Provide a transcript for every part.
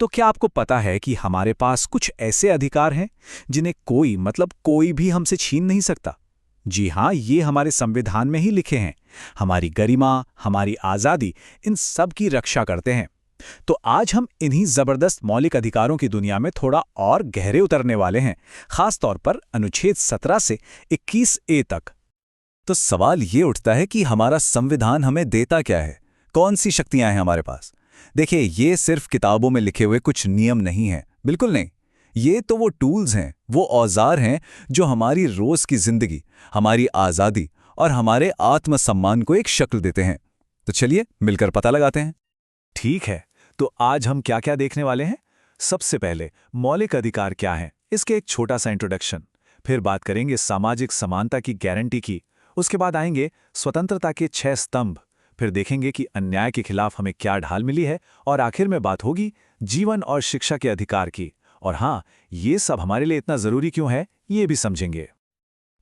तो क्या आपको पता है कि हमारे पास कुछ ऐसे अधिकार हैं जिन्हें कोई कोई भी हमसे छीन नहीं सकता? जी हाँ, ये हमारे संविधान में ही लिखे हैं। हमारी गरिमा, हमारी आज़ादी, इन सब की रक्षा करते हैं। तो आज हम इन्हीं जबरदस्त मौलिक अधिकारों की दुनिया में थोड़ा और गहरे उतरने वाले हैं, खास तौर पर अनुच्छेद 17 से 21 ए तक। तो सवाल ये उठता है कि हमारा संविधान हमें देता क्या है? कौन सी शक्तियां हैं हमारे पास? देखिए, ये सिर्फ किताबों में लिखे हुए कुछ नियम नहीं हैं, बिल्कुल नहीं। ये तो वो टूल्स हैं, वो औजार हैं जो हमारी रोज की जिंदगी, हमारी आज़ादी और हमारे आत्मसम्मान को एक शक्ल देते हैं। तो चलिए मिलकर पता लगाते हैं। ठीक है, तो आज हम क्या क्या देखने वाले हैं? सबसे पहले मौलिक अधिकार क्या हैं, इसके एक छोटा सा इंट्रोडक्शन। फिर बात करेंगे सामाजिक समानता की गारंटी की। उसके बाद आएंगे स्वतंत्रता के 6 स्तंभ। फिर देखेंगे कि अन्याय के खिलाफ हमें क्या ढाल मिली है। और आखिर में बात होगी जीवन और शिक्षा के अधिकार की। और हाँ, ये सब हमारे लिए इतना जरूरी क्यों है, ये भी समझेंगे।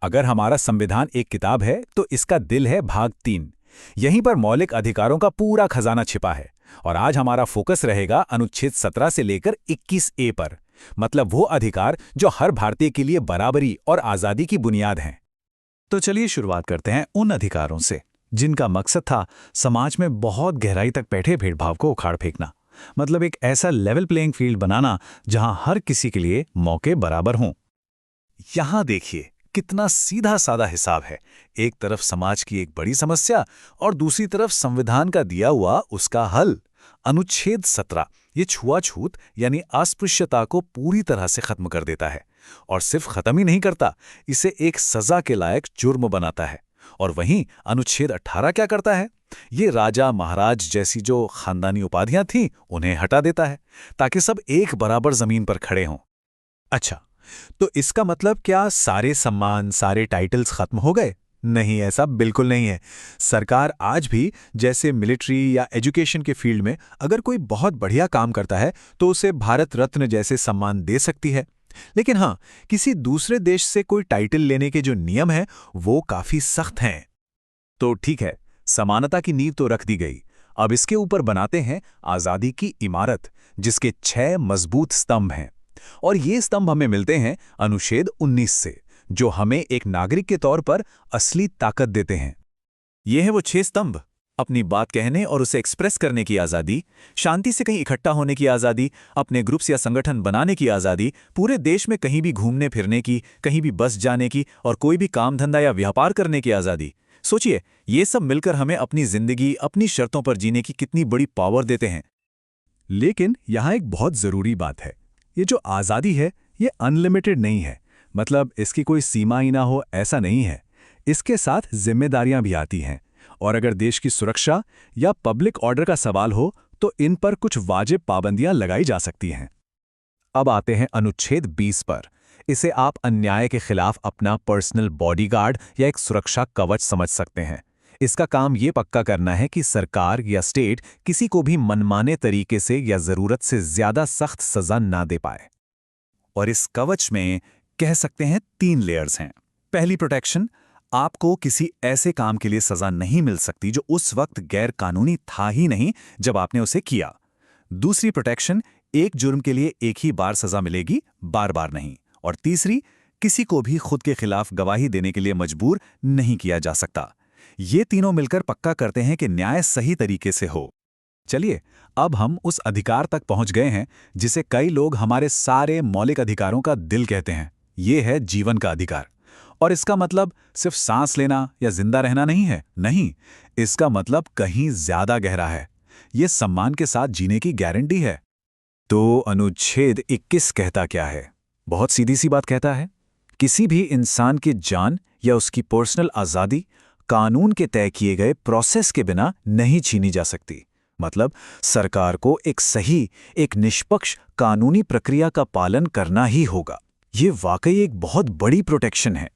अगर हमारा संविधान एक किताब है तो इसका दिल है भाग 3। यहीं पर मौलिक अधिकारों का पूरा खजाना छिपा है। और आज हमारा फोकस रहेगा अनुच्छेद 17 से लेकर 21 ए पर, मतलब वो अधिकार जो हर भारतीय के लिए बराबरी और आज़ादी की बुनियाद हैं। तो चलिए शुरुआत करते हैं उन अधिकारों से जिनका मकसद था समाज में बहुत गहराई तक बैठे भेदभाव को उखाड़ फेंकना। मतलब एक ऐसा लेवल प्लेइंग फील्ड बनाना जहां हर किसी के लिए मौके बराबर हों। यहां देखिए कितना सीधा साधा हिसाब है। एक तरफ समाज की एक बड़ी समस्या और दूसरी तरफ संविधान का दिया हुआ उसका हल। अनुच्छेद 17 ये छुआछूत यानी अस्पृश्यता को पूरी तरह से खत्म कर देता है। और सिर्फ खत्म ही नहीं करता, इसे एक सजा के लायक जुर्म बनाता है। और वहीं अनुच्छेद 18 क्या करता है? ये राजा महाराज जैसी जो खानदानी उपाधियां थीं उन्हें हटा देता है, ताकि सब एक बराबर जमीन पर खड़े हों। अच्छा, तो इसका मतलब क्या सारे सम्मान, सारे टाइटल्स खत्म हो गए? नहीं, ऐसा बिल्कुल नहीं है। सरकार आज भी जैसे मिलिट्री या एजुकेशन के फील्ड में अगर कोई बहुत बढ़िया काम करता है तो उसे भारत रत्न जैसे सम्मान दे सकती है। लेकिन हाँ, किसी दूसरे देश से कोई टाइटल लेने के जो नियम हैं वो काफी सख्त हैं। तो ठीक है, समानता की नींव तो रख दी गई। अब इसके ऊपर बनाते हैं आज़ादी की इमारत, जिसके 6 मजबूत स्तंभ हैं। और ये स्तंभ हमें मिलते हैं अनुच्छेद 19 से, जो हमें एक नागरिक के तौर पर असली ताकत देते हैं। ये है वो 6 स्तंभ। अपनी बात कहने और उसे एक्सप्रेस करने की आज़ादी, शांति से कहीं इकट्ठा होने की आज़ादी, अपने ग्रुप्स या संगठन बनाने की आज़ादी, पूरे देश में कहीं भी घूमने फिरने की, कहीं भी बस जाने की और कोई भी काम धंधा या व्यापार करने की आज़ादी। सोचिए, ये सब मिलकर हमें अपनी जिंदगी अपनी शर्तों पर जीने की कितनी बड़ी पावर देते हैं। लेकिन यहाँ एक बहुत ज़रूरी बात है। ये जो आज़ादी है ये अनलिमिटेड नहीं है। मतलब इसकी कोई सीमा ही ना हो, ऐसा नहीं है। इसके साथ जिम्मेदारियां भी आती हैं। और अगर देश की सुरक्षा या पब्लिक ऑर्डर का सवाल हो तो इन पर कुछ वाजिब पाबंदियां लगाई जा सकती हैं। अब आते हैं अनुच्छेद 20 पर। इसे आप अन्याय के खिलाफ अपना पर्सनल बॉडीगार्ड या एक सुरक्षा कवच समझ सकते हैं। इसका काम ये पक्का करना है कि सरकार या स्टेट किसी को भी मनमाने तरीके से या जरूरत से ज्यादा सख्त सजा ना दे पाए। और इस कवच में कह सकते हैं 3 लेयर्स हैं। पहली प्रोटेक्शन, आपको किसी ऐसे काम के लिए सजा नहीं मिल सकती जो उस वक्त गैर कानूनी था ही नहीं जब आपने उसे किया। दूसरी प्रोटेक्शन, एक जुर्म के लिए एक ही बार सजा मिलेगी, बार बार नहीं। और तीसरी, किसी को भी खुद के खिलाफ गवाही देने के लिए मजबूर नहीं किया जा सकता। ये तीनों मिलकर पक्का करते हैं कि न्याय सही तरीके से हो। चलिए, अब हम उस अधिकार तक पहुंच गए हैं जिसे कई लोग हमारे सारे मौलिक अधिकारों का दिल कहते हैं। ये है जीवन का अधिकार। और इसका मतलब सिर्फ सांस लेना या जिंदा रहना नहीं है। नहीं, इसका मतलब कहीं ज्यादा गहरा है। ये सम्मान के साथ जीने की गारंटी है। तो अनुच्छेद 21 कहता क्या है? बहुत सीधी सी बात कहता है, किसी भी इंसान की जान या उसकी पर्सनल आज़ादी कानून के तय किए गए प्रोसेस के बिना नहीं छीनी जा सकती। मतलब सरकार को एक सही, एक निष्पक्ष कानूनी प्रक्रिया का पालन करना ही होगा। ये वाकई एक बहुत बड़ी प्रोटेक्शन है।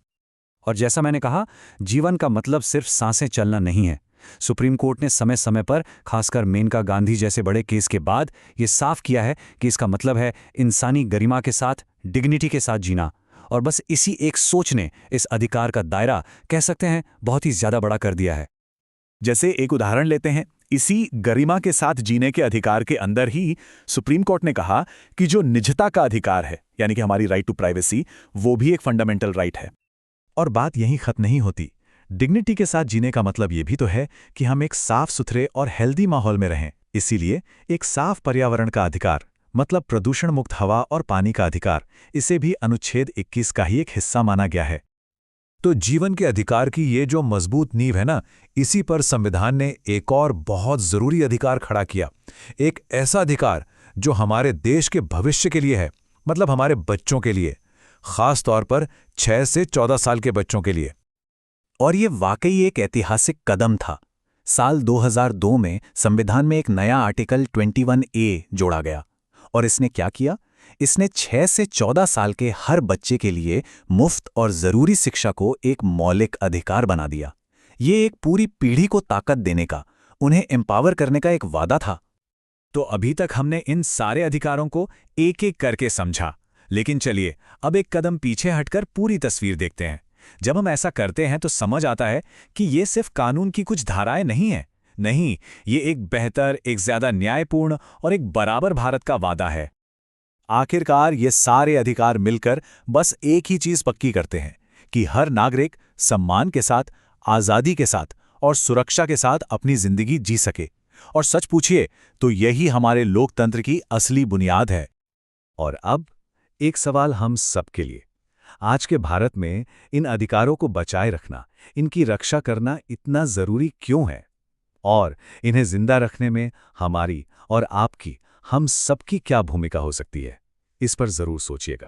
और जैसा मैंने कहा, जीवन का मतलब सिर्फ सांसें चलना नहीं है। सुप्रीम कोर्ट ने समय समय पर, खासकर मेनका गांधी जैसे बड़े केस के बाद, ये साफ किया है कि इसका मतलब है इंसानी गरिमा के साथ, डिग्निटी के साथ जीना। और बस इसी एक सोच ने इस अधिकार का दायरा, कह सकते हैं, बहुत ही ज्यादा बड़ा कर दिया है। जैसे एक उदाहरण लेते हैं, इसी गरिमा के साथ जीने के अधिकार के अंदर ही सुप्रीम कोर्ट ने कहा कि जो निजता का अधिकार है, यानी कि हमारी राइट टू प्राइवेसी, वो भी एक फंडामेंटल राइट है। और बात यहीं खत्म नहीं होती। डिग्निटी के साथ जीने का मतलब ये भी तो है कि हम एक साफ सुथरे और हेल्दी माहौल में रहें। इसीलिए एक साफ पर्यावरण का अधिकार, मतलब प्रदूषण मुक्त हवा और पानी का अधिकार, इसे भी अनुच्छेद 21 का ही एक हिस्सा माना गया है। तो जीवन के अधिकार की ये जो मजबूत नींव है ना, इसी पर संविधान ने एक और बहुत जरूरी अधिकार खड़ा किया। एक ऐसा अधिकार जो हमारे देश के भविष्य के लिए है, मतलब हमारे बच्चों के लिए, खास तौर पर 6 से 14 साल के बच्चों के लिए। और ये वाकई एक ऐतिहासिक कदम था। साल 2002 में संविधान में एक नया आर्टिकल 21A जोड़ा गया। और इसने क्या किया? इसने 6 से 14 साल के हर बच्चे के लिए मुफ्त और जरूरी शिक्षा को एक मौलिक अधिकार बना दिया। ये एक पूरी पीढ़ी को ताकत देने का, उन्हें एम्पावर करने का एक वादा था। तो अभी तक हमने इन सारे अधिकारों को एक एक करके समझा, लेकिन चलिए अब एक कदम पीछे हटकर पूरी तस्वीर देखते हैं। जब हम ऐसा करते हैं तो समझ आता है कि ये सिर्फ कानून की कुछ धाराएं नहीं हैं। नहीं, ये एक बेहतर, एक ज्यादा न्यायपूर्ण और एक बराबर भारत का वादा है। आखिरकार ये सारे अधिकार मिलकर बस एक ही चीज पक्की करते हैं कि हर नागरिक सम्मान के साथ, आजादी के साथ और सुरक्षा के साथ अपनी जिंदगी जी सके। और सच पूछिए तो यही हमारे लोकतंत्र की असली बुनियाद है। और अब एक सवाल हम सबके लिए। आज के भारत में इन अधिकारों को बचाए रखना, इनकी रक्षा करना इतना जरूरी क्यों है? और इन्हें जिंदा रखने में हमारी और आपकी, हम सबकी क्या भूमिका हो सकती है? इस पर जरूर सोचिएगा।